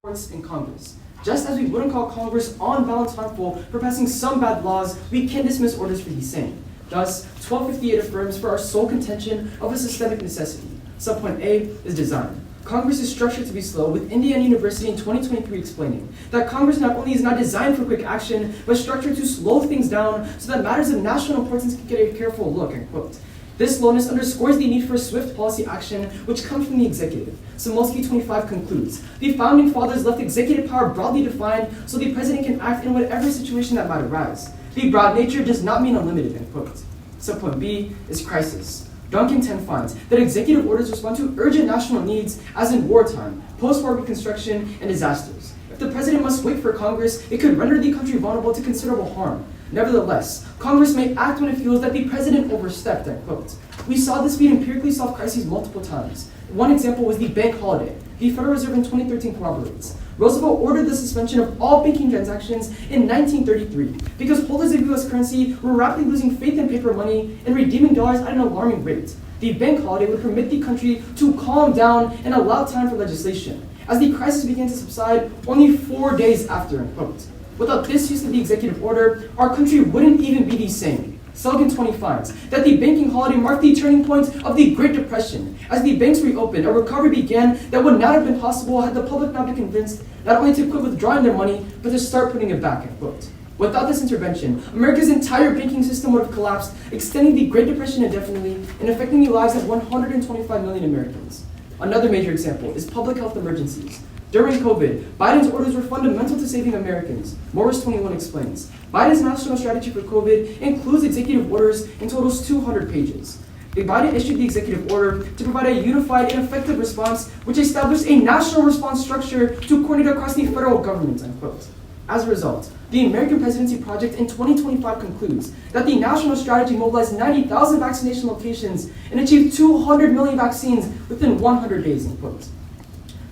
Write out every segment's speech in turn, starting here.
in Congress. Just as we wouldn't call Congress on balance harmful for passing some bad laws, we can dismiss orders for the same. Thus, 1258 affirms for our sole contention of a systemic necessity. Subpoint A is design. Congress is structured to be slow, with Indiana University in 2023 explaining that Congress not only is not designed for quick action, but structured to slow things down so that matters of national importance can get a careful look, end quote. This slowness underscores the need for swift policy action, which comes from the executive. Samolsky 25 concludes, the founding fathers left executive power broadly defined so the president can act in whatever situation that might arise. The broad nature does not mean unlimited, end quote. Subpoint B is crisis. Duncan 10 finds that executive orders respond to urgent national needs, as in wartime, post-war reconstruction, and disasters. If the president must wait for Congress, it could render the country vulnerable to considerable harm. Nevertheless, Congress may act when it feels that the president overstepped, end quote. We saw this be empirically solve crises multiple times. One example was the bank holiday. The Federal Reserve in 2013 corroborates. Roosevelt ordered the suspension of all banking transactions in 1933 because holders of U.S. currency were rapidly losing faith in paper money and redeeming dollars at an alarming rate. The bank holiday would permit the country to calm down and allow time for legislation. As the crisis began to subside, only 4 days after, end quote. Without this use of the executive order, our country wouldn't even be the same. Sullivan 20 finds that the banking holiday marked the turning point of the Great Depression. As the banks reopened, a recovery began that would not have been possible had the public not been convinced not only to quit withdrawing their money, but to start putting it back, end quote. Without this intervention, America's entire banking system would have collapsed, extending the Great Depression indefinitely and affecting the lives of 125 million Americans. Another major example is public health emergencies. During COVID, Biden's orders were fundamental to saving Americans. Morris 21 explains, Biden's national strategy for COVID includes executive orders and totals 200 pages. Biden issued the executive order to provide a unified and effective response, which established a national response structure to coordinate across the federal government, end quote. As a result, the American Presidency Project in 2025 concludes that the national strategy mobilized 90,000 vaccination locations and achieved 200 million vaccines within 100 days, end quote.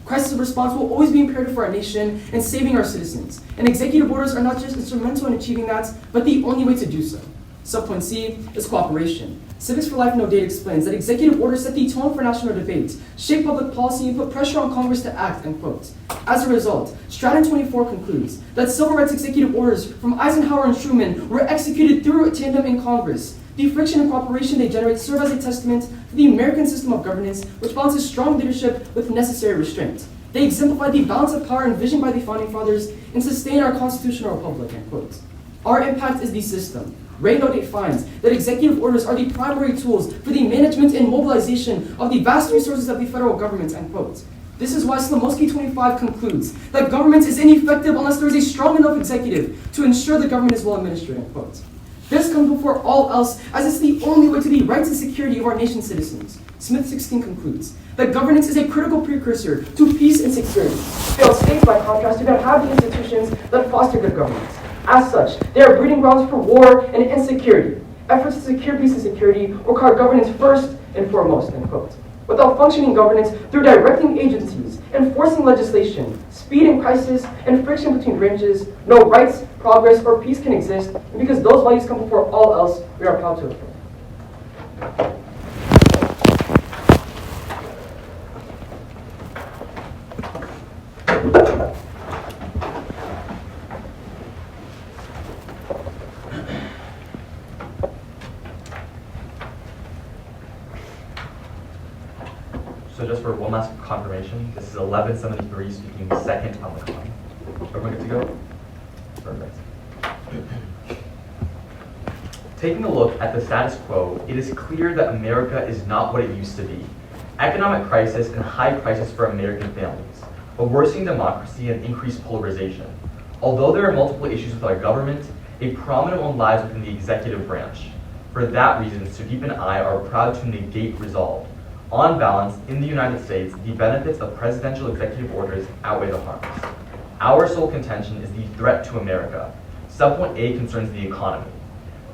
Crisis response will always be imperative for our nation and saving our citizens, and executive orders are not just instrumental in achieving that, but the only way to do so. Subpoint C is cooperation. Civics for Life No Date explains that executive orders set the tone for national debate, shape public policy, and put pressure on Congress to act, end quote. As a result, Stratton 24 concludes that civil rights executive orders from Eisenhower and Truman were executed through a tandem in Congress. The friction and cooperation they generate serve as a testament to the American system of governance, which balances strong leadership with necessary restraint. They exemplify the balance of power envisioned by the Founding Fathers and sustain our constitutional republic, end quote. Our impact is the system. Ray No Date finds that executive orders are the primary tools for the management and mobilization of the vast resources of the federal government, end quote. This is why Slomowski 25 concludes that government is ineffective unless there is a strong enough executive to ensure the government is well administered, end quote. This comes before all else, as it's the only way to the rights and security of our nation's citizens. Smith 16 concludes that governance is a critical precursor to peace and security. Failed states, by contrast, do not have the institutions that foster good governance. As such, they are breeding grounds for war and insecurity. Efforts to secure peace and security require governance first and foremost, end quote. Without functioning governance through directing agencies, enforcing legislation, speed in crisis, and friction between branches, no rights, progress, or peace can exist, and because those values come before all else, we are proud to affirm. So just for one last confirmation, this is 1173 speaking second on the clock. Everyone good to go? Perfect. Taking a look at the status quo, it is clear that America is not what it used to be. Economic crisis and high prices for American families, a worsening democracy and increased polarization. Although there are multiple issues with our government, a prominent one lies within the executive branch. For that reason, Sudeep and I are proud to negate resolve. On balance, in the United States, the benefits of presidential executive orders outweigh the harms. Our sole contention is the threat to America. Subpoint A concerns the economy.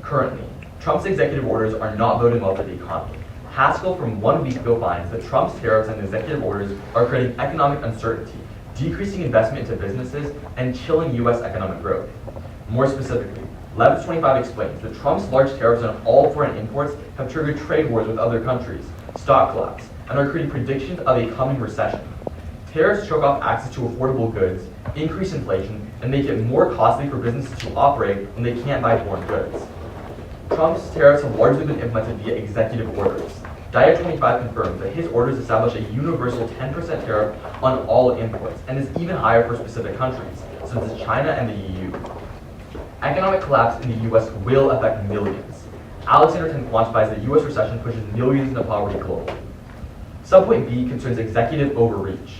Currently, Trump's executive orders are not boding well for the economy. Haskell from 1 week ago finds that Trump's tariffs and executive orders are creating economic uncertainty, decreasing investment into businesses, and killing U.S. economic growth. More specifically, Levitt 25 explains that Trump's large tariffs on all foreign imports have triggered trade wars with other countries, stock collapse, and are creating predictions of a coming recession. Tariffs choke off access to affordable goods, increase inflation, and make it more costly for businesses to operate when they can't buy foreign goods. Trump's tariffs have largely been implemented via executive orders. Diet 25 confirms that his orders establish a universal 10% tariff on all imports, and is even higher for specific countries, such as China and the EU. Economic collapse in the U.S. will affect millions. Alexander 10 quantifies that U.S. recession pushes millions into poverty globally. Subpoint B concerns executive overreach.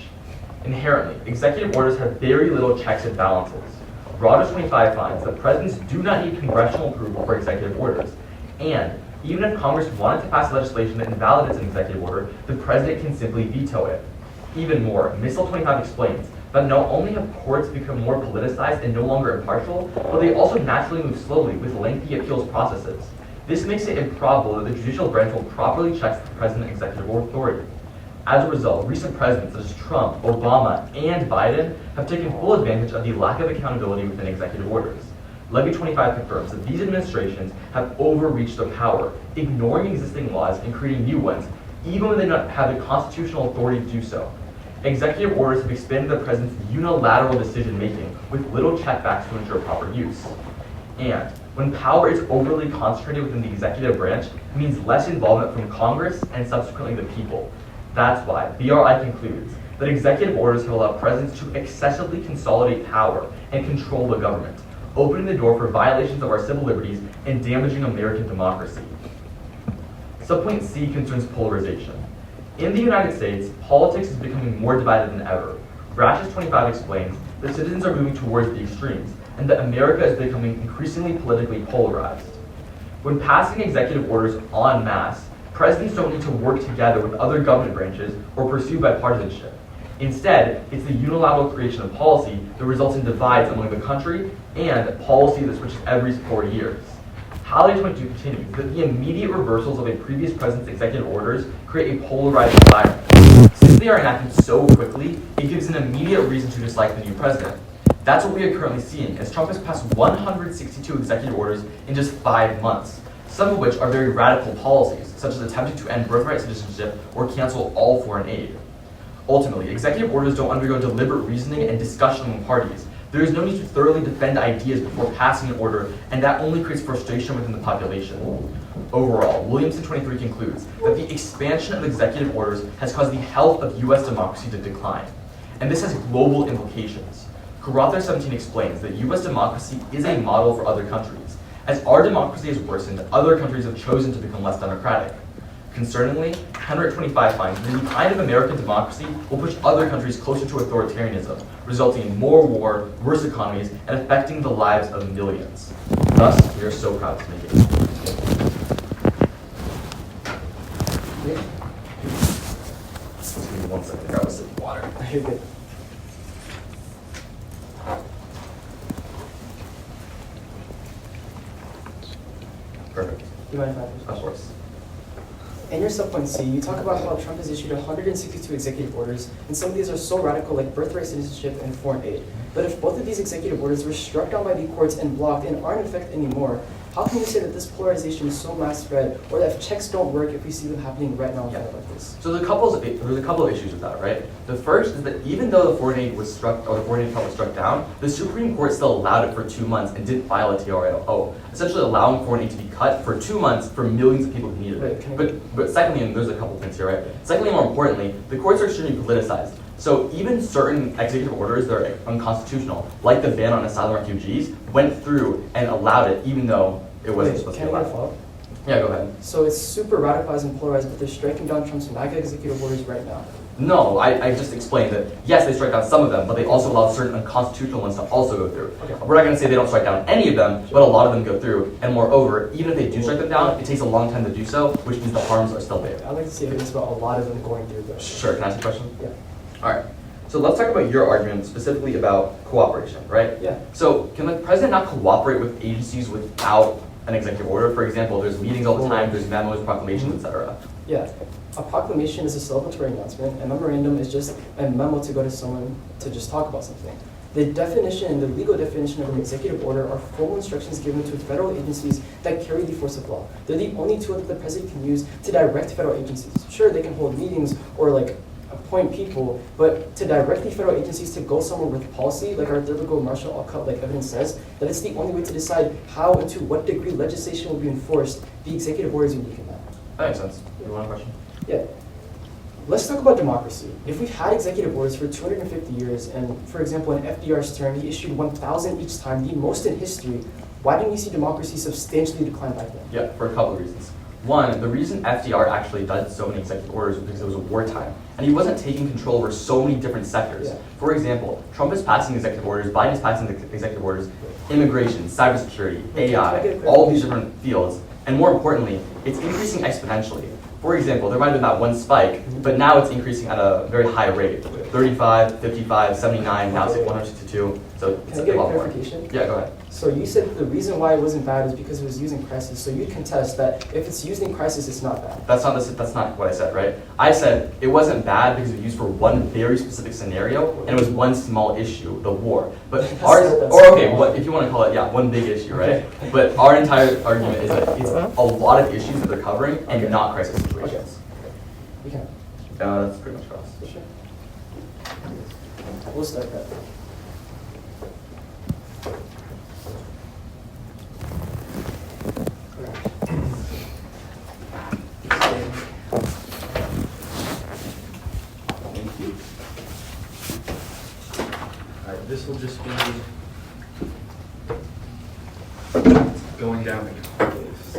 Inherently, executive orders have very little checks and balances. Rogers 25 finds that presidents do not need congressional approval for executive orders, and even if Congress wanted to pass legislation that invalidates an executive order, the president can simply veto it. Even more, Missile 25 explains that not only have courts become more politicized and no longer impartial, but they also naturally move slowly with lengthy appeals processes. This makes it improbable that the judicial branch will properly check the president's executive authority. As a result, recent presidents such as Trump, Obama, and Biden have taken full advantage of the lack of accountability within executive orders. Levy 25 confirms that these administrations have overreached their power, ignoring existing laws and creating new ones, even when they don't have the constitutional authority to do so. Executive orders have expanded the president's unilateral decision-making with little checkbacks to ensure proper use. And when power is overly concentrated within the executive branch, it means less involvement from Congress and subsequently the people. That's why BRI concludes that executive orders have allowed presidents to excessively consolidate power and control the government, opening the door for violations of our civil liberties and damaging American democracy. Subpoint C concerns polarization. In the United States, politics is becoming more divided than ever. Rashes 25 explains that citizens are moving towards the extremes, and that America is becoming increasingly politically polarized. When passing executive orders en masse, presidents don't need to work together with other government branches or pursue bipartisanship. Instead, it's the unilateral creation of policy that results in divides among the country and policy that switches every 4 years. Holiday 22 continues that the immediate reversals of a previous president's executive orders create a polarized environment. Since they are enacted so quickly, it gives an immediate reason to dislike the new president. That's what we are currently seeing, as Trump has passed 162 executive orders in just 5 months, some of which are very radical policies, such as attempting to end birthright citizenship or cancel all foreign aid. Ultimately, executive orders don't undergo deliberate reasoning and discussion among parties. There is no need to thoroughly defend ideas before passing an order, and that only creates frustration within the population. Overall, Williamson 23 concludes that the expansion of executive orders has caused the health of U.S. democracy to decline, and this has global implications. Carather 17 explains that U.S. democracy is a model for other countries. As our democracy has worsened, other countries have chosen to become less democratic. Concerningly, Henry 25 finds that the decline of American democracy will push other countries closer to authoritarianism, resulting in more war, worse economies, and affecting the lives of millions. Thus, we are so proud to make it. Just give me 1 second to grab a sip of water. You're good. Perfect. You mind if I finish? Of course. In your subpoint C, you talk about how Trump has issued 162 executive orders, and some of these are so radical like birthright citizenship and foreign aid. But if both of these executive orders were struck down by the courts and blocked and aren't in effect anymore, how can you say that this polarization is so mass spread, or that if checks don't work if we see them happening right now in front like this? So there's a couple of issues with that, right? The first is that even though the foreign aid was struck, or the foreign aid cut was struck down, the Supreme Court still allowed it for 2 months and didn't file a TRO, essentially allowing foreign aid to be cut for 2 months for millions of people who needed it. But secondly, and there's a couple things here, right? Secondly, more importantly, the courts are extremely politicized. So even certain executive orders that are unconstitutional, like the ban on asylum refugees, went through and allowed it even though it wasn't supposed to be allowed. Follow? Yeah, go ahead. So it's super radicalized and polarized, but they're striking down Trump's MAGA executive orders right now. No, I just explained that, yes, they strike down some of them, but they also allow certain unconstitutional ones to also go through. Okay. We're not going to say they don't strike down any of them, but a lot of them go through. And moreover, even if they do strike them down, it takes a long time to do so, which means the harms are still there. I'd like to see evidence about a lot of them going through though. Sure, can I ask a question? Yeah. All right. So let's talk about your argument specifically about cooperation, right? Yeah. So can the president not cooperate with agencies without an executive order? For example, there's meetings all the time, there's memos, proclamations, etc. Yeah. A proclamation is a celebratory announcement. A memorandum is just a memo to go to someone to just talk about something. The definition, the legal definition of an executive order are formal instructions given to federal agencies that carry the force of law. They're the only tool that the president can use to direct federal agencies. Sure, they can hold meetings or like appoint people, but to direct the federal agencies to go somewhere with policy, like our Thurgood Marshall outcome, like evidence says, that it's the only way to decide how and to what degree legislation will be enforced. The executive order is unique in that. That makes sense. You want a question? Yeah. Let's talk about democracy. If we've had executive orders for 250 years, and for example, in FDR's term, he issued 1,000 each time, the most in history, why didn't we see democracy substantially decline back then? Yeah, for a couple of reasons. One, the reason FDR actually did so many executive orders was because it was a wartime, and he wasn't taking control over so many different sectors. Yeah. For example, Trump is passing executive orders, Biden is passing executive orders, immigration, cybersecurity, AI, all these different fields, and more importantly, it's increasing exponentially. For example, there might have been that one spike, but now it's increasing at a very high rate. 35, 55, 79, now it's like 162, so it's Can I get a a lot more. clarification? Yeah, go ahead. So you said the reason why it wasn't bad is because it was used in crisis. So you contest that if it's used in crisis, it's not bad. That's not what I said, right? I said it wasn't bad because it was used for one very specific scenario, and it was one small issue, the war. But if you want to call it, one big issue, right? Okay. But our entire argument is that it's a lot of issues that they're covering, and not crisis situations. We can. That's pretty much for us. For sure. We'll start that. Thank you. All right, this will just be going down the list.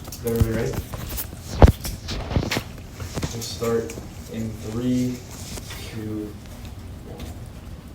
Is everybody ready? We'll start in 3, 2, 1.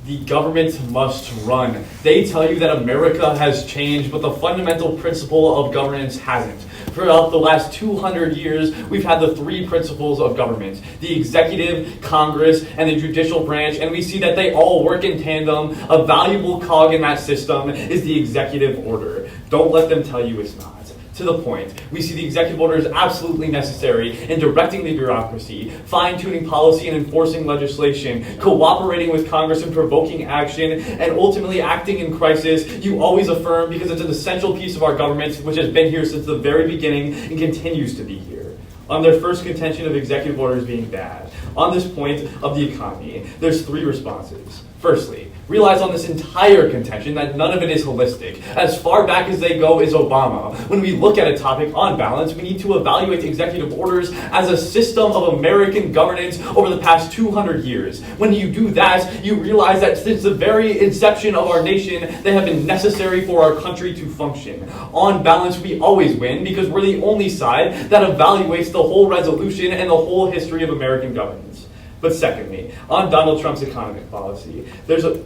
The government must run. They tell you that America has changed, but the fundamental principle of governance hasn't. Throughout the last 200 years, we've had the 3 principles of government: the executive, Congress, and the judicial branch, and we see that they all work in tandem. A valuable cog in that system is the executive order. Don't let them tell you it's not. To the point, we see the executive order is absolutely necessary in directing the bureaucracy, fine-tuning policy and enforcing legislation, cooperating with Congress and provoking action, and ultimately acting in crisis. You always affirm because it's an essential piece of our government, which has been here since the very beginning and continues to be here. On their first contention of executive orders being bad, on this point of the economy, there's 3 responses. Firstly, realize on this entire contention that none of it is holistic. As far back as they go is Obama. When we look at a topic on balance, we need to evaluate executive orders as a system of American governance over the past 200 years. When you do that, you realize that since the very inception of our nation, they have been necessary for our country to function. On balance, we always win because we're the only side that evaluates the whole resolution and the whole history of American governance. But secondly, on Donald Trump's economic policy, there's a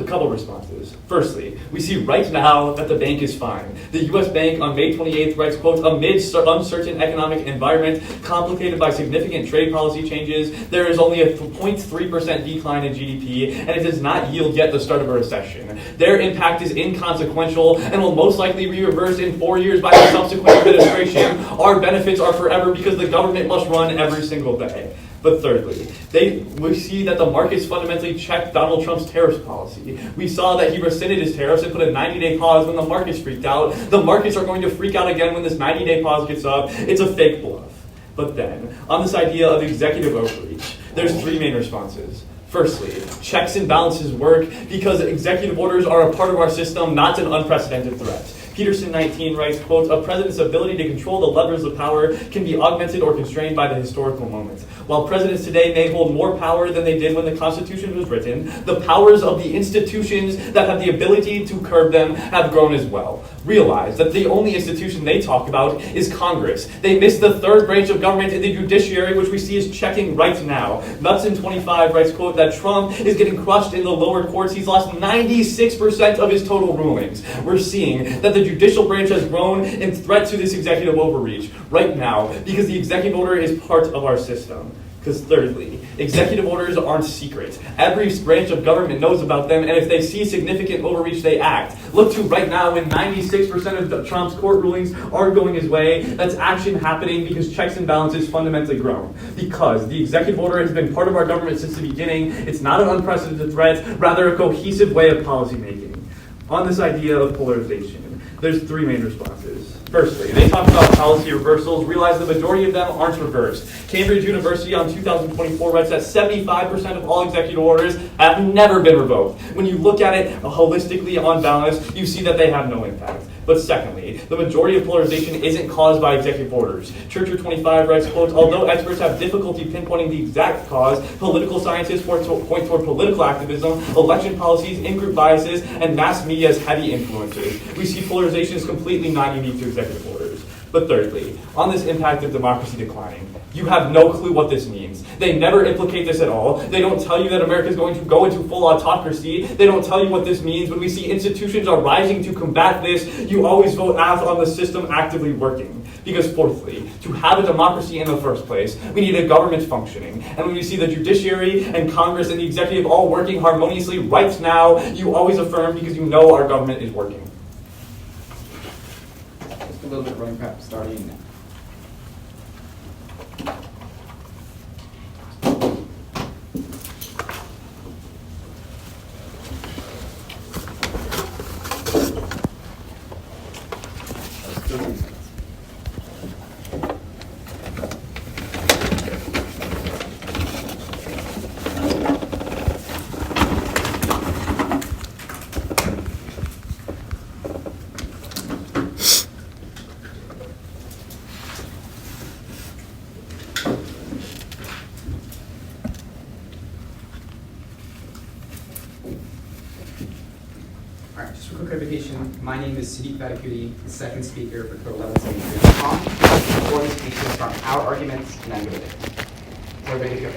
couple of responses. Firstly, we see right now that the bank is fine. The U.S. Bank on May 28th writes, quote, amid uncertain economic environment complicated by significant trade policy changes, there is only a 0.3% decline in GDP, and it does not yield yet the start of a recession. Their impact is inconsequential and will most likely be reversed in 4 years by the subsequent administration. Our benefits are forever because the government must run every single day. But thirdly, we see that the markets fundamentally checked Donald Trump's tariffs policy. We saw that he rescinded his tariffs and put a 90-day pause when the markets freaked out. The markets are going to freak out again when this 90-day pause gets up. It's a fake bluff. But then, on this idea of executive overreach, there's 3 main responses. Firstly, checks and balances work because executive orders are a part of our system, not an unprecedented threat. Peterson 19 writes, quote, a president's ability to control the levers of power can be augmented or constrained by the historical moment. While presidents today may hold more power than they did when the Constitution was written, the powers of the institutions that have the ability to curb them have grown as well. Realize that the only institution they talk about is Congress. They miss the 3rd branch of government in the judiciary, which we see is checking right now. Knudsen 25 writes, quote, that Trump is getting crushed in the lower courts. He's lost 96% of his total rulings. We're seeing that the judicial branch has grown in threat to this executive overreach right now because the executive order is part of our system. Because thirdly, executive orders aren't secret. Every branch of government knows about them, and if they see significant overreach, they act. Look to right now when 96% of Trump's court rulings are going his way. That's action happening because checks and balances fundamentally grown. Because the executive order has been part of our government since the beginning. It's not an unprecedented threat, rather a cohesive way of policymaking. On this idea of polarization, there's 3 main responses. Firstly, they talk about policy reversals, realize the majority of them aren't reversed. Cambridge University on 2024 writes that 75% of all executive orders have never been revoked. When you look at it holistically on balance, you see that they have no impact. But secondly, the majority of polarization isn't caused by executive orders. Churcher 25 writes, quote, although experts have difficulty pinpointing the exact cause, political scientists point toward political activism, election policies, in-group biases, and mass media's heavy influences. We see polarization is completely not unique to executive orders. But thirdly, on this impact of democracy declining, you have no clue what this means. They never implicate this at all. They don't tell you that America is going to go into full autocracy. They don't tell you what this means. When we see institutions are rising to combat this, you always vote as on the system actively working. Because fourthly, to have a democracy in the first place, we need a government functioning. And when we see the judiciary and Congress and the executive all working harmoniously right now, you always affirm because you know our government is working. Just a little bit running prep starting now. Alright, just a quick clarification. My name is Sadiq Badakuti, the second speaker for Code 1173. For this speech is from our arguments, and I'm good with it. So we're ready to go.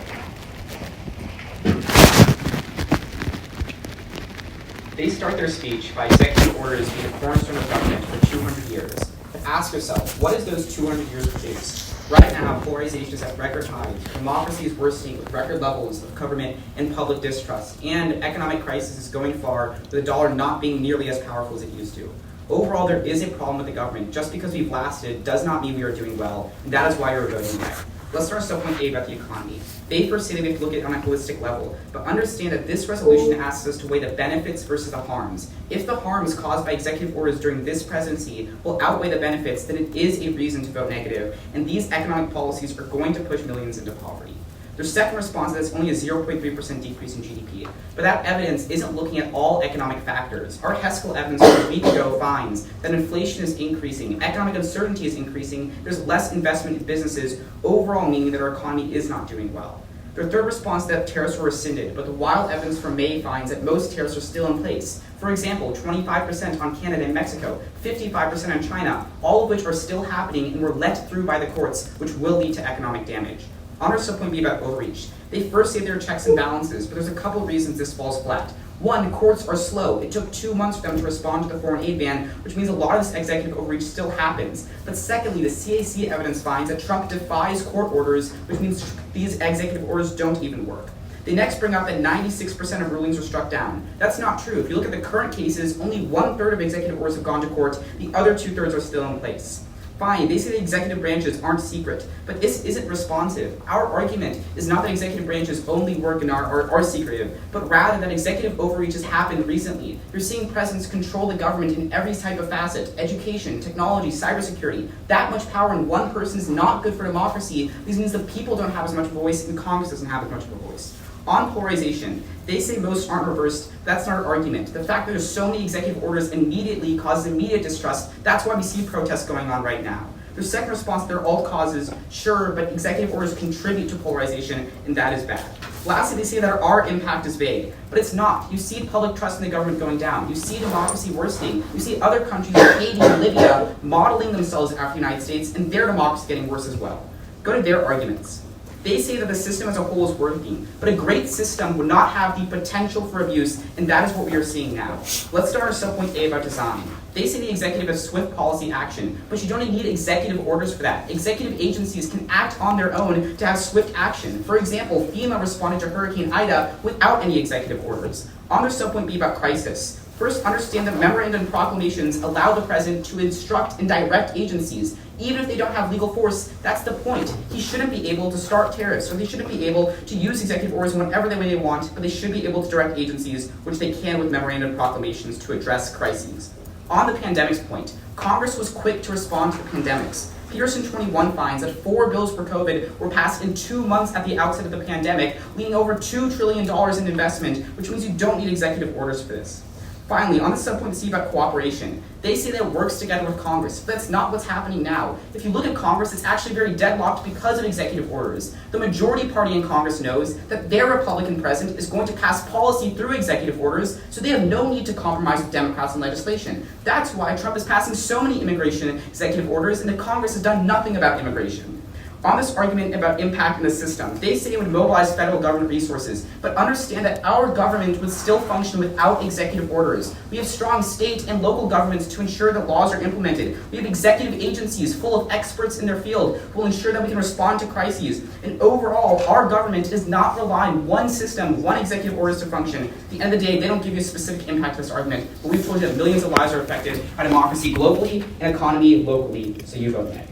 They start their speech by executive orders being a cornerstone of government for 200 years. But ask yourself, what does those 200 years produce? Right now, polarization is at record highs, democracy is worsening with record levels of government and public distrust, and economic crisis is going far with the dollar not being nearly as powerful as it used to. Overall, there is a problem with the government. Just because we've lasted does not mean we are doing well, and that is why we're voting no. Let's start subpoint A about the economy. They first say that we have to look at it on a holistic level, but understand that this resolution asks us to weigh the benefits versus the harms. If the harms caused by executive orders during this presidency will outweigh the benefits, then it is a reason to vote negative, and these economic policies are going to push millions into poverty. Their second response is only a 0.3% decrease in GDP, but that evidence isn't looking at all economic factors. Our Heskel evidence from a week ago finds that inflation is increasing, economic uncertainty is increasing, there's less investment in businesses, overall meaning that our economy is not doing well. Their third response is that tariffs were rescinded, but the wild evidence from May finds that most tariffs are still in place. For example, 25% on Canada and Mexico, 55% on China, all of which are still happening and were let through by the courts, which will lead to economic damage. On our subpoint B about overreach, they first say there are checks and balances, but there's a couple of reasons this falls flat. One, courts are slow. It took 2 months for them to respond to the foreign aid ban, which means a lot of this executive overreach still happens. But secondly, the CAC evidence finds that Trump defies court orders, which means these executive orders don't even work. They next bring up that 96% of rulings were struck down. That's not true. If you look at the current cases, only 1/3 of executive orders have gone to court. The other 2/3 are still in place. Fine, they say the executive branches aren't secret, but this isn't responsive. Our argument is not that executive branches only work and are secretive, but rather that executive overreach has happened recently. You're seeing presidents control the government in every type of facet: education, technology, cybersecurity. That much power in one person is not good for democracy. This means the people don't have as much voice and Congress doesn't have as much of a voice. On polarization, they say most aren't reversed. That's not our argument. The fact that there's so many executive orders immediately causes immediate distrust. That's why we see protests going on right now. Their second response, they're all causes, sure, but executive orders contribute to polarization, and that is bad. Lastly, they say that our impact is vague, but it's not. You see public trust in the government going down. You see democracy worsening. You see other countries like Haiti and Libya modeling themselves after the United States, and their democracy getting worse as well. Go to their arguments. They say that the system as a whole is working, but a great system would not have the potential for abuse, and that is what we are seeing now. Let's start our subpoint A about design. They say the executive has swift policy action, but you don't need executive orders for that. Executive agencies can act on their own to have swift action. For example, FEMA responded to Hurricane Ida without any executive orders. On their subpoint B about crisis, first, understand that memorandum proclamations allow the president to instruct and direct agencies. Even if they don't have legal force, that's the point. He shouldn't be able to start tariffs, or they shouldn't be able to use executive orders whenever they want, but they should be able to direct agencies, which they can with memorandum proclamations, to address crises. On the pandemics point, Congress was quick to respond to the pandemics. Peterson 21 finds that 4 bills for COVID were passed in 2 months at the outset of the pandemic, leading over $2 trillion in investment, which means you don't need executive orders for this. Finally, on the subpoint to see about cooperation, they say that it works together with Congress, but that's not what's happening now. If you look at Congress, it's actually very deadlocked because of executive orders. The majority party in Congress knows that their Republican president is going to pass policy through executive orders, so they have no need to compromise with Democrats in legislation. That's why Trump is passing so many immigration executive orders, and the Congress has done nothing about immigration. On this argument about impacting the system, they say it would mobilize federal government resources, but understand that our government would still function without executive orders. We have strong state and local governments to ensure that laws are implemented. We have executive agencies full of experts in their field who will ensure that we can respond to crises. And overall, our government does not rely on one system, one executive orders to function. At the end of the day, they don't give you a specific impact to this argument, but we've told you that millions of lives are affected by democracy globally and economy locally, so you vote nay.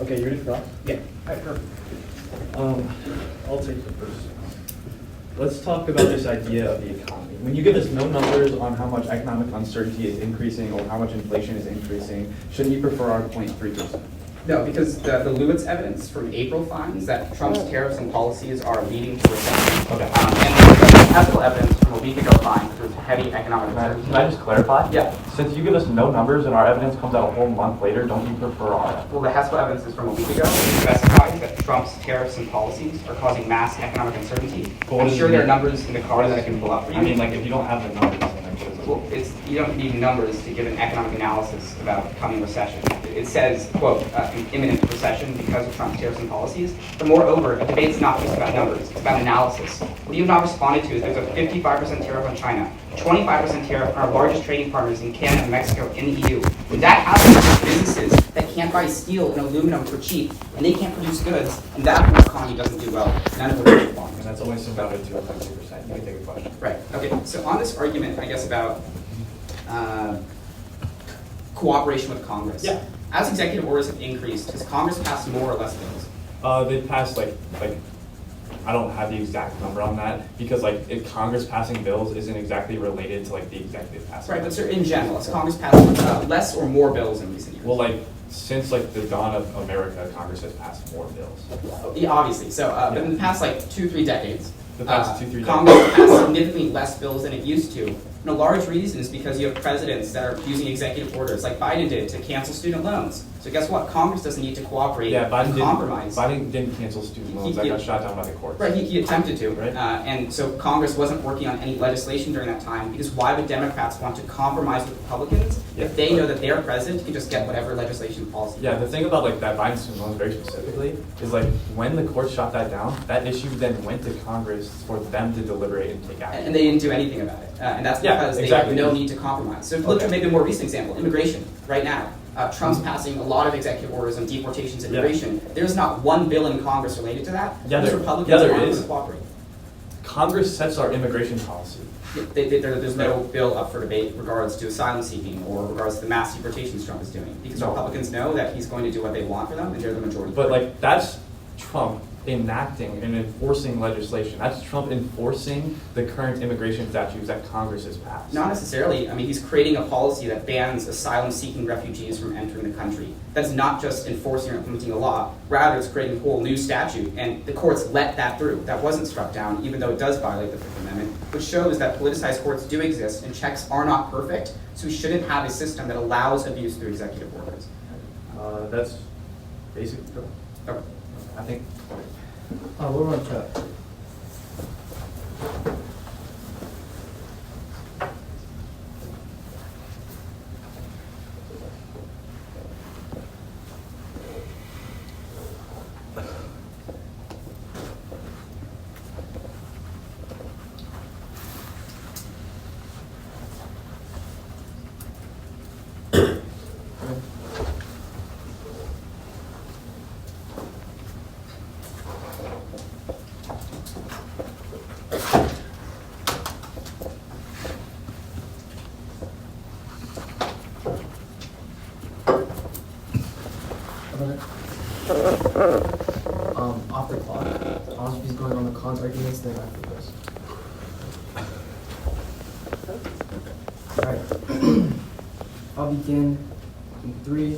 Okay, you ready for that? Yeah. All right, perfect. I'll take the first. Let's talk about this idea of the economy. When you give us no numbers on how much economic uncertainty is increasing or how much inflation is increasing, shouldn't you prefer our 0.3%? No, because the Lewitz evidence from April finds that Trump's tariffs and policies are leading to recession. Okay. And the Haskell evidence from a week ago finds there's heavy economic uncertainty. Can I just clarify? Yeah. Since you give us no numbers and our evidence comes out a whole month later, don't you prefer our evidence? Well, the Haskell evidence is from a week ago. It specifies that Trump's tariffs and policies are causing mass economic uncertainty. I'm sure there are numbers in the car that I can pull up for you. I mean, like, if you don't have the numbers, then like, what is it? Well, you don't need numbers to give an economic analysis about coming recession. It says, quote, imminent recession because of Trump's tariffs and policies. But moreover, a debate's not just about numbers, it's about analysis. What you have not responded to is there's a 55% tariff on China, 25% tariff on our largest trading partners in Canada and Mexico in the EU. When that happens to businesses that can't buy steel and aluminum for cheap, and they can't produce goods, and that whole economy doesn't do well, none of it will respond. And that's always about to a 50%. You can take a question. Right, okay, so on this argument, I guess, about cooperation with Congress. Yeah. As executive orders have increased, has Congress passed more or less bills? They passed like I don't have the exact number on that because like if Congress passing bills isn't exactly related to like the executive passing. Right, but sir, in general, has Congress passed less or more bills in recent years? Well, like since like the dawn of America, Congress has passed more bills. Yeah, obviously. So, but in the past like 2-3 decades, The past 2-3 Congress has passed significantly less bills than it used to. And a large reason is because you have presidents that are using executive orders, like Biden did, to cancel student loans. So guess what? Congress doesn't need to cooperate and compromise. Biden didn't cancel student loans. That got shot down by the courts. Right, he attempted to. Right. And so Congress wasn't working on any legislation during that time because why would Democrats want to compromise with Republicans if they know that their president can just get whatever legislation policy? Yeah, the thing about like that Biden student loans very specifically is like when the courts shot that down, that issue then went to Congress for them to deliberate and take action. And they didn't do anything about it. And that's because they have no need to compromise. So if you look at maybe a more recent example, immigration, right now. Trump's passing a lot of executive orders on deportations and immigration. There's not one bill in Congress related to that. Those Republicans aren't going to cooperate. Congress sets our immigration policy. There's no bill up for debate regards to asylum seeking or regards to the mass deportations Trump is doing. Because Republicans know that he's going to do what they want for them and they're the majority. But like that's Trump enacting and enforcing legislation. That's Trump enforcing the current immigration statutes that Congress has passed. Not necessarily. I mean, he's creating a policy that bans asylum-seeking refugees from entering the country. That's not just enforcing or implementing a law. Rather, it's creating a whole new statute, and the courts let that through. That wasn't struck down, even though it does violate the Fifth Amendment, which shows that politicized courts do exist, and checks are not perfect, so we shouldn't have a system that allows abuse through executive orders. That's basic. Okay. I think. We're on chat. Off the clock. Osby's going on the cons arguments, then after this. Alright. I'll begin in 3,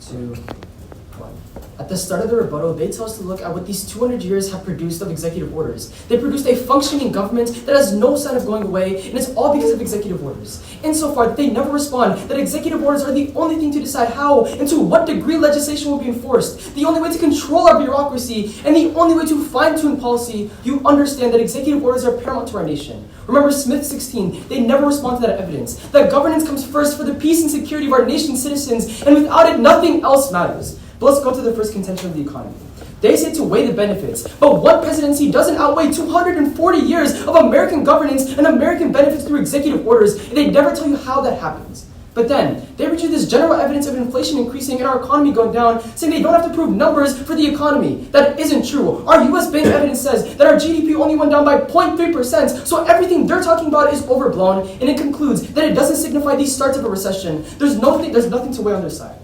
2, 1. At the start of the rebuttal, they tell us to look at what these 200 years have produced of executive orders. They produced a functioning government that has no sign of going away, and it's all because of executive orders. Insofar that they never respond that executive orders are the only thing to decide how and to what degree legislation will be enforced, the only way to control our bureaucracy, and the only way to fine-tune policy, you understand that executive orders are paramount to our nation. Remember Smith 16, they never respond to that evidence. That governance comes first for the peace and security of our nation's citizens, and without it, nothing else matters. But let's go to the first contention of the economy. They say to weigh the benefits, but one presidency doesn't outweigh 240 years of American governance and American benefits through executive orders, and they never tell you how that happens. But then, they reach this general evidence of inflation increasing and our economy going down, saying they don't have to prove numbers for the economy. That isn't true. Our US Bank evidence says that our GDP only went down by 0.3%, so everything they're talking about is overblown, and it concludes that it doesn't signify the start of a recession. There's nothing to weigh on their side.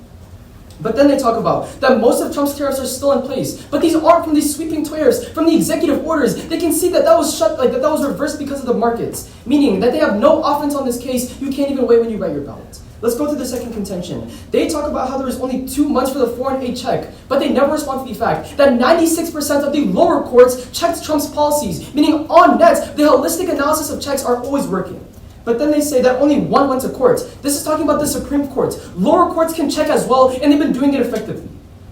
But then they talk about that most of Trump's tariffs are still in place, but these aren't from these sweeping tariffs, from the executive orders. They can see that that was reversed because of the markets, meaning that they have no offense on this case. You can't even weigh when you write your ballot. Let's go to the second contention. They talk about how there was only 2 months for the foreign aid check, but they never respond to the fact that 96% of the lower courts checked Trump's policies, meaning on net, the holistic analysis of checks are always working. But then they say that only 1 went to court. This is talking about the Supreme Court. Lower courts can check as well, and they've been doing it effectively.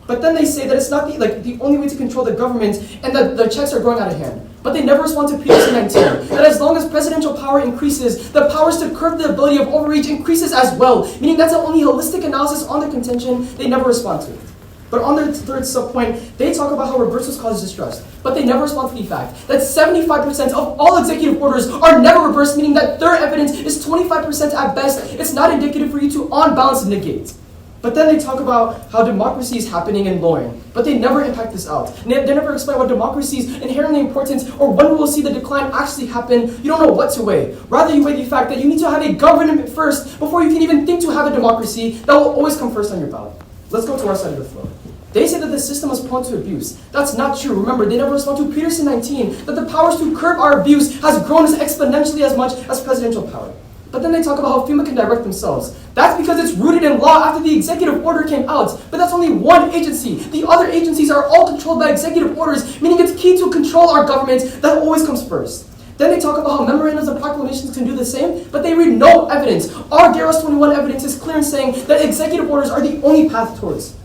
But then they say that it's not the only way to control the government, and that the checks are going out of hand. But they never respond to Peterson 19, that as long as presidential power increases, the powers to curb the ability of overreach increases as well, meaning that's the only holistic analysis on their contention. They never respond to it. But on their third subpoint, they talk about how reversals cause distrust, but they never respond to the fact that 75% of all executive orders are never reversed, meaning that their evidence is 25% at best. It's not indicative for you to, on balance, negate. But then they talk about how democracy is happening and lowering, but they never impact this out. They never explain why democracy is inherently important or when we will see the decline actually happen. You don't know what to weigh. Rather, you weigh the fact that you need to have a government first before you can even think to have a democracy that will always come first on your ballot. Let's go to our side of the floor. They say that the system is prone to abuse. That's not true. Remember, they never respond to Peterson 19, that the powers to curb our abuse has grown as exponentially as much as presidential power. But then they talk about how FEMA can direct themselves. That's because it's rooted in law after the executive order came out. But that's only one agency. The other agencies are all controlled by executive orders, meaning it's key to control our government that always comes first. Then they talk about how memorandums and proclamations can do the same, but they read no evidence. Our Garros 21 evidence is clear in saying that executive orders are the only path towards.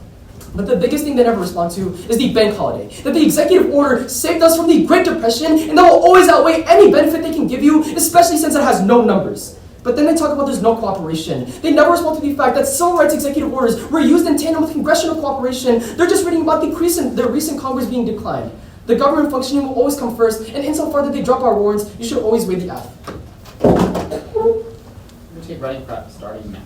But the biggest thing they never respond to is the bank holiday. That the executive order saved us from the Great Depression, and that will always outweigh any benefit they can give you, especially since it has no numbers. But then they talk about there's no cooperation. They never respond to the fact that civil rights executive orders were used in tandem with congressional cooperation. They're just reading about the recent Congress being declined. The government functioning will always come first, and insofar that they drop our warrants, you should always weigh the F. We're going to take writing prep starting now.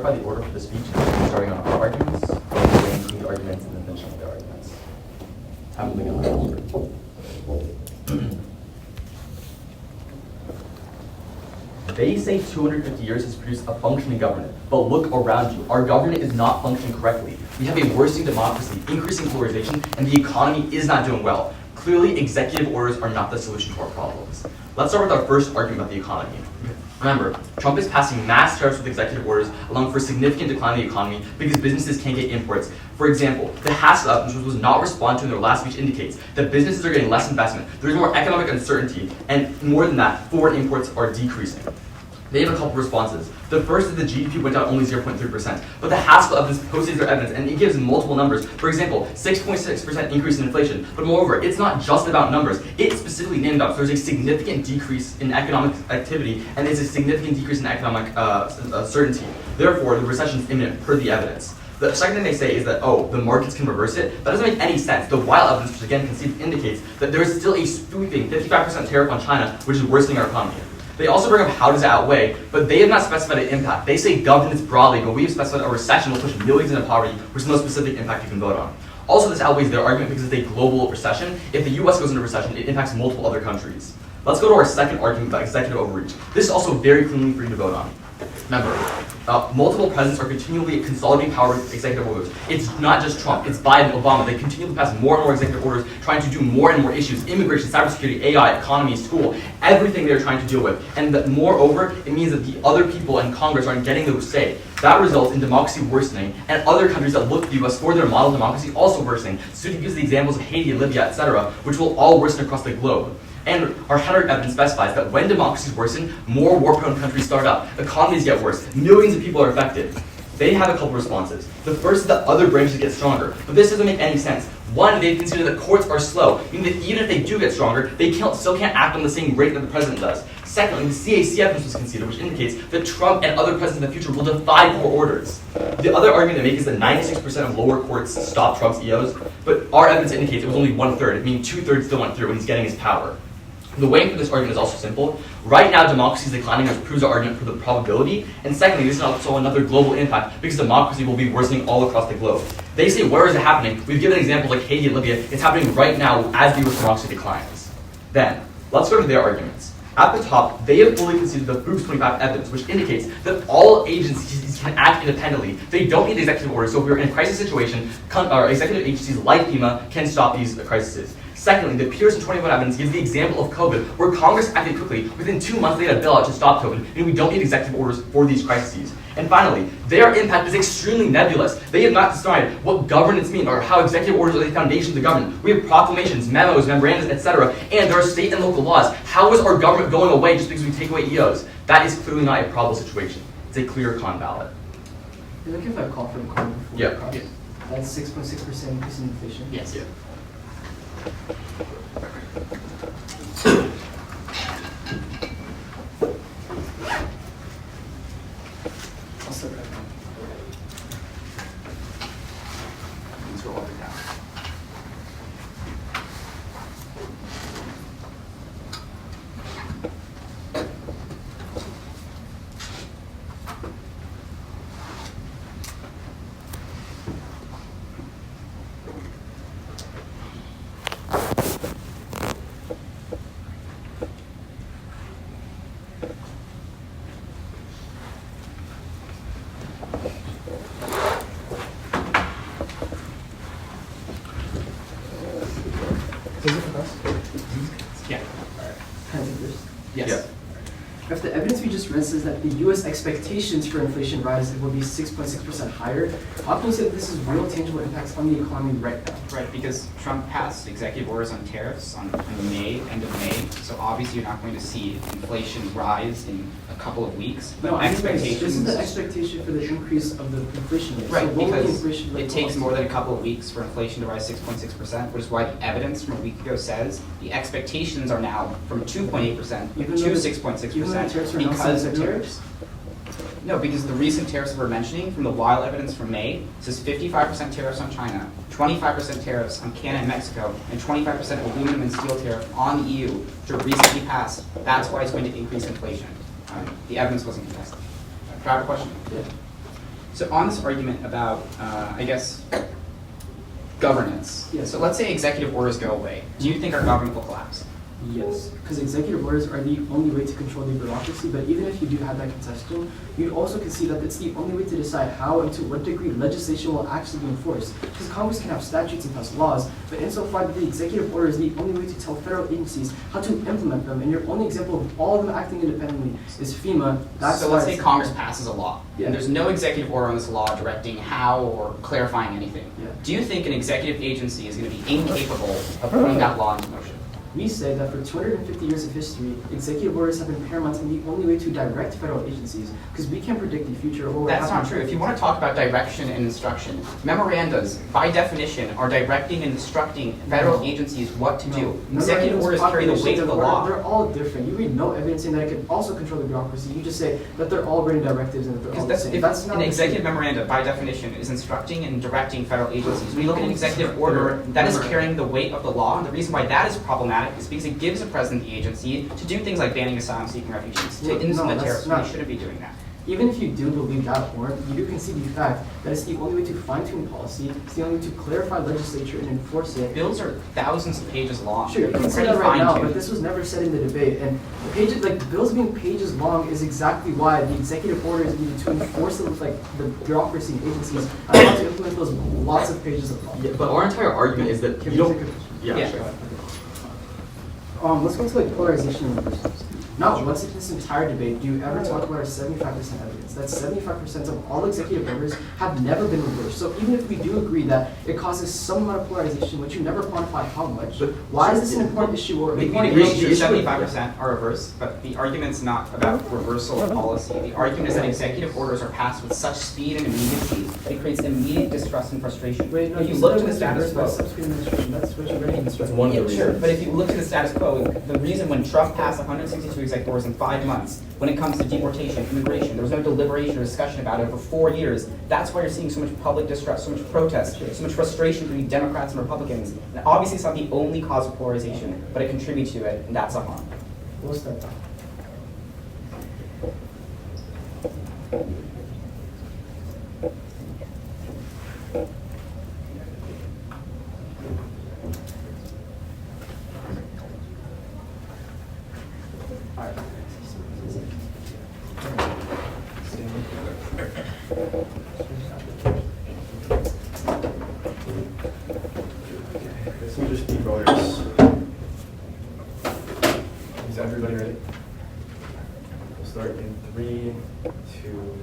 clarify the order for the speech, starting on our arguments, or will we include the arguments and then finishing with the arguments? How will we get order? They say 250 years has produced a functioning government, but look around you. Our government is not functioning correctly. We have a worsening democracy, increasing polarization, and the economy is not doing well. Clearly, executive orders are not the solution to our problems. Let's start with our first argument about the economy. Remember, Trump is passing mass tariffs with executive orders, allowing for a significant decline in the economy because businesses can't get imports. For example, the Haskell Act, which was not responded to in their last speech, indicates that businesses are getting less investment, there's more economic uncertainty, and more than that, foreign imports are decreasing. They have a couple responses. The first is the GDP went down only 0.3%, but the Haskell evidence posted their evidence, and it gives multiple numbers. For example, 6.6% increase in inflation. But moreover, it's not just about numbers. It specifically named out there's a significant decrease in economic activity, and there's a significant decrease in economic certainty. Therefore, the recession is imminent per the evidence. The second thing they say is that, oh, the markets can reverse it. That doesn't make any sense. The wild evidence, which again indicates that there is still a sweeping 55% tariff on China, which is worsening our economy. They also bring up how does it outweigh, but they have not specified an impact. They say governance broadly, but we have specified a recession will push millions into poverty, which is the most specific impact you can vote on. Also, this outweighs their argument because it's a global recession. If the US goes into recession, it impacts multiple other countries. Let's go to our second argument about executive overreach. This is also very cleanly for you to vote on. Remember, multiple presidents are continually consolidating power with executive orders. It's not just Trump, it's Biden, Obama. They continually pass more and more executive orders, trying to do more and more issues, immigration, cybersecurity, AI, economy, school, everything they're trying to deal with. And that moreover, it means that the other people in Congress aren't getting the say. That results in democracy worsening, and other countries that look to the US for their model democracy also worsening. Student gives the examples of Haiti and Libya, etc., which will all worsen across the globe. And our Henry evidence specifies that when democracies worsen, more war-prone countries start up, economies get worse, millions of people are affected. They have a couple responses. The first is that other branches get stronger, but this doesn't make any sense. One, they consider that courts are slow, meaning that even if they do get stronger, they still can't act on the same rate that the president does. Secondly, the CAC evidence was conceded, which indicates that Trump and other presidents in the future will defy court orders. The other argument they make is that 96% of lower courts stop Trump's EOs, but our evidence indicates it was only 1/3, meaning 2/3 still went through when he's getting his power. The weighing for this argument is also simple. Right now, democracy is declining, which proves our argument for the probability. And secondly, this is also another global impact because democracy will be worsening all across the globe. They say, where is it happening? We've given examples like Haiti and Libya. It's happening right now as the US democracy declines. Then, let's go to their arguments. At the top, they have fully conceded the Proofs 25 evidence, which indicates that all agencies can act independently. They don't need executive orders, so if we're in a crisis situation, executive agencies like FEMA can stop these crises. Secondly, the Pearson 21 evidence gives the example of COVID, where Congress acted quickly. Within 2 months, they had a bill out to stop COVID, and we don't need executive orders for these crises. And finally, their impact is extremely nebulous. They have not decided what governance means or how executive orders are the foundation of the government. We have proclamations, memos, memorandums, etc., and there are state and local laws. How is our government going away just because we take away EOs? That is clearly not a probable situation. It's a clear con ballot. You're looking for a call for the carbon before Yeah. the cost. That's 6.6% increase in inflation. Yes. Yeah. I'll start right now. Let's roll up and down. Is it for us? Yeah. Can I take this? Yes. Yeah. If the evidence we just read says that the U.S. expectations for inflation rise will be 6.6% higher, how can you say that this is real tangible impacts on the economy right now? Right, because Trump passed executive orders on tariffs on end of May, so obviously you're not going to see inflation rise in a couple of weeks. But No, I mean, expectations. this is the expectation for the increase of the inflation rate. Right, So what will the because inflation rate it takes cost? more than a couple of weeks for inflation to rise 6.6%, which is why the evidence from a week ago says the expectations are now from 2.8% Even to though the- 6.6% even though the tariffs are not because of subject to tariffs. No, because the recent tariffs we're mentioning from the wild evidence from May says 55% tariffs on China, 25% tariffs on Canada and Mexico, and 25% aluminum and steel tariff on the EU, which are recently passed. That's why it's going to increase inflation. The evidence wasn't contested. Do I have a question? Yeah. So on this argument about, I guess, governance. Yes. So let's say executive orders go away. Do you think our government will collapse? Yes, because executive orders are the only way to control the bureaucracy, but even if you do have that concession, you'd also concede that it's the only way to decide how and to what degree legislation will actually be enforced. Because Congress can have statutes and pass laws, but insofar that the executive order is the only way to tell federal agencies how to implement them, and your only example of all of them acting independently is FEMA. So let's say Congress passes a law, Yeah. and there's no executive order on this law directing how or clarifying anything. Yeah. Do you think an executive agency is going to be incapable of putting that law into motion? We say that for 250 years of history, executive orders have been paramount and the only way to direct federal agencies, because we can't predict the future or what will That's happen. not true. If you want to talk about direction and instruction, memorandas, by definition, are directing and instructing federal agencies what to do. Executive orders carry the weight of the law. They're all different. You read no evidence saying that it can also control the bureaucracy. You just say that they're all written directives and that they're all the same. That's not an the executive truth. memoranda, by definition, is instructing and directing federal agencies. When you look at an executive order, that is carrying the weight of the law, and the reason why that is problematic is because it gives the president the agency to do things like banning asylum-seeking refugees, to implement tariffs when they shouldn't be doing that. Even if you do believe that, Warren, you do concede the fact that it's the only way to fine-tune policy, it's the only way to clarify legislature and enforce it. Bills are thousands of pages long. Sure, you can say that right now, but this was never said in the debate. And the pages, like the bills being pages long, is exactly why the executive order is needed to enforce the bureaucracy and agencies on how to implement those lots of pages of law. Yeah, but our entire argument is that Can you we don't. take a- Yeah. Sure. Let's go to polarization and reversals. Not once in this entire debate do you ever talk about our 75% evidence. That 75% of all executive orders have never been reversed. So even if we do agree that it causes some amount of polarization, which you never quantify how much, But why is this an important issue? Or We important agree issue? 75% are reversed, but the argument's not about reversal of policy. The argument is that executive orders are passed with such speed and immediacy that it creates immediate distrust and frustration. Wait, no, if you said look it to the was status reversed by quo, subsequent administration. That's what you're ready to That's one of the yeah, sure, reasons. but if you look to the status quo, the reason when Trump passed 162 executive orders in 5 months, when it comes to deportation, immigration, there was no deliberation or discussion about it for 4 years. That's why you're seeing so much public distrust, so much protest, so much frustration between Democrats and Republicans. And obviously it's not the only cause of polarization, but it contributes to it, and that's a harm. What's that? This will just be voters. Is everybody ready? We'll start in 3, 2.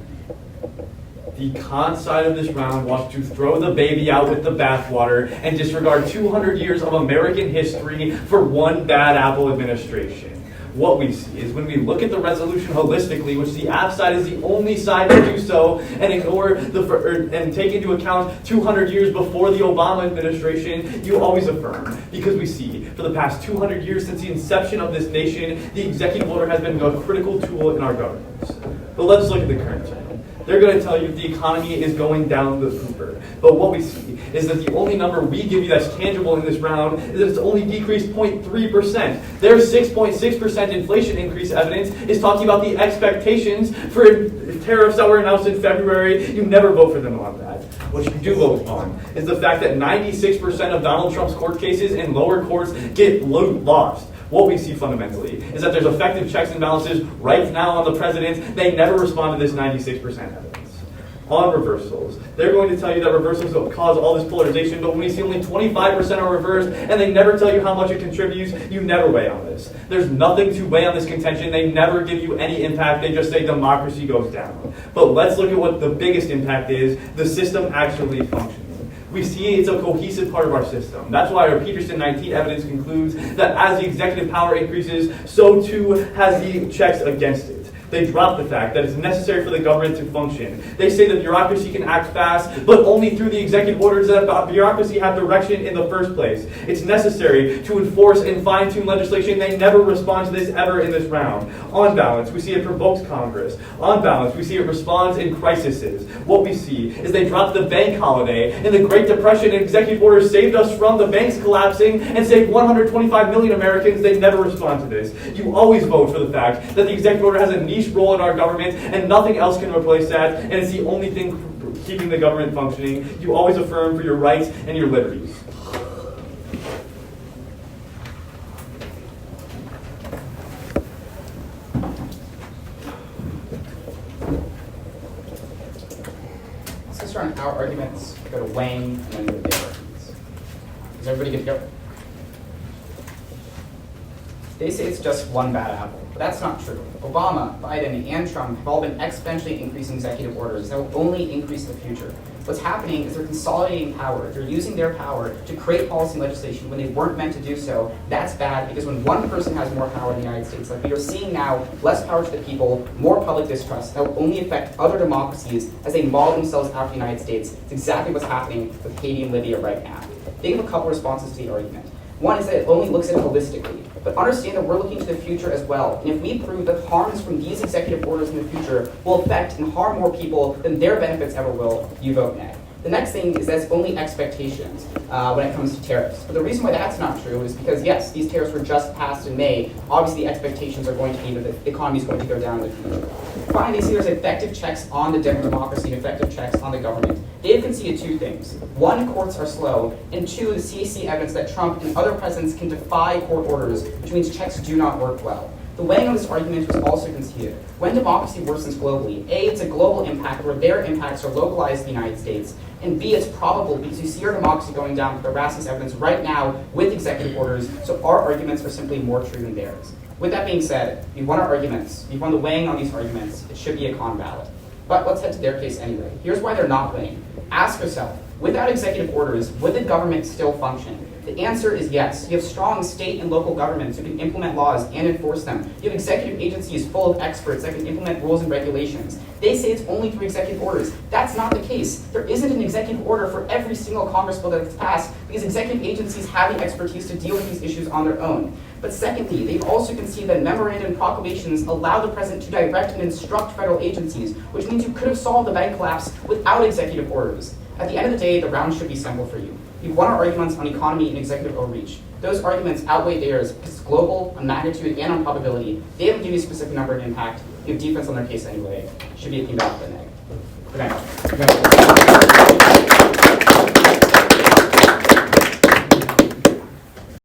The con side of this round wants to throw the baby out with the bathwater and disregard 200 years of American history for one bad apple administration. What we see is when we look at the resolution holistically, which the app side is the only side to do so, and ignore and take into account 200 years before the Obama administration, you always affirm. Because we see, for the past 200 years since the inception of this nation, the executive order has been a critical tool in our governance. But let's look at the current term. They're going to tell you the economy is going down the pooper. But what we see is that the only number we give you that's tangible in this round is that it's only decreased 0.3%. Their 6.6% inflation increase evidence is talking about the expectations for tariffs that were announced in February. You never vote for them on that. What you do vote on is the fact that 96% of Donald Trump's court cases in lower courts get lost. What we see fundamentally is that there's effective checks and balances right now on the president. They never respond to this 96% evidence. On reversals, they're going to tell you that reversals will cause all this polarization, but when you see only 25% are reversed and they never tell you how much it contributes, you never weigh on this. There's nothing to weigh on this contention. They never give you any impact. They just say democracy goes down. But let's look at what the biggest impact is, the system actually functioning. We see it's a cohesive part of our system. That's why our Peterson 19 evidence concludes that as the executive power increases, so too has the checks against it. They drop the fact that it's necessary for the government to function. They say that bureaucracy can act fast, but only through the executive orders that bureaucracy have direction in the first place. It's necessary to enforce and fine-tune legislation. They never respond to this ever in this round. On balance, we see it provokes Congress. On balance, we see it responds in crises. What we see is they dropped the bank holiday. In the Great Depression, executive orders saved us from the banks collapsing and saved 125 million Americans. They never respond to this. You always vote for the fact that the executive order has a niche role in our government and nothing else can replace that, and it's the only thing keeping the government functioning. You always affirm for your rights and your liberties. Let's just run our arguments, go to weighing, and then go to their arguments. Is everybody good to go? They say it's just one bad apple, but that's not true. Obama, Biden, and Trump have all been exponentially increasing executive orders that will only increase in the future. What's happening is they're consolidating power. They're using their power to create policy and legislation when they weren't meant to do so. That's bad because when one person has more power in the United States, like we are seeing now, less power to the people, more public distrust, that will only affect other democracies as they model themselves after the United States. It's exactly what's happening with Haiti and Libya right now. They have a couple responses to the argument. One is that it only looks at it holistically, but understand that we're looking to the future as well. And if we prove that harms from these executive orders in the future will affect and harm more people than their benefits ever will, you vote nay. The next thing is that it's only expectations when it comes to tariffs. But the reason why that's not true is because, yes, these tariffs were just passed in May. Obviously, the expectations are going to be that the economy is going to go down in the future. Finally, they see there's effective checks on the democracy and effective checks on the government. They've conceded two things. One, courts are slow, and two, the CAC evidence that Trump and other presidents can defy court orders, which means checks do not work well. The weighing on this argument was also conceded. When democracy worsens globally, A, it's a global impact where their impacts are localized in the United States, and B, it's probable because you see our democracy going down with the BASIS evidence right now with executive orders, so our arguments are simply more true than theirs. With that being said, we've won our arguments, we've won the weighing on these arguments, it should be a con ballot. But let's head to their case anyway. Here's why they're not weighing. Ask yourself, without executive orders, would the government still function? The answer is yes. You have strong state and local governments who can implement laws and enforce them. You have executive agencies full of experts that can implement rules and regulations. They say it's only through executive orders. That's not the case. There isn't an executive order for every single Congress bill that gets passed because executive agencies have the expertise to deal with these issues on their own. But secondly, they've also conceded that memorandum and proclamations allow the president to direct and instruct federal agencies, which means you could have solved the bank collapse without executive orders. At the end of the day, the round should be simple for you. You've won our arguments on economy and executive overreach. Those arguments outweigh theirs because it's global, on magnitude, and on probability. They haven't given you a specific number of impact. You have defense on their case anyway. Should be a team battle for the neg. Good night.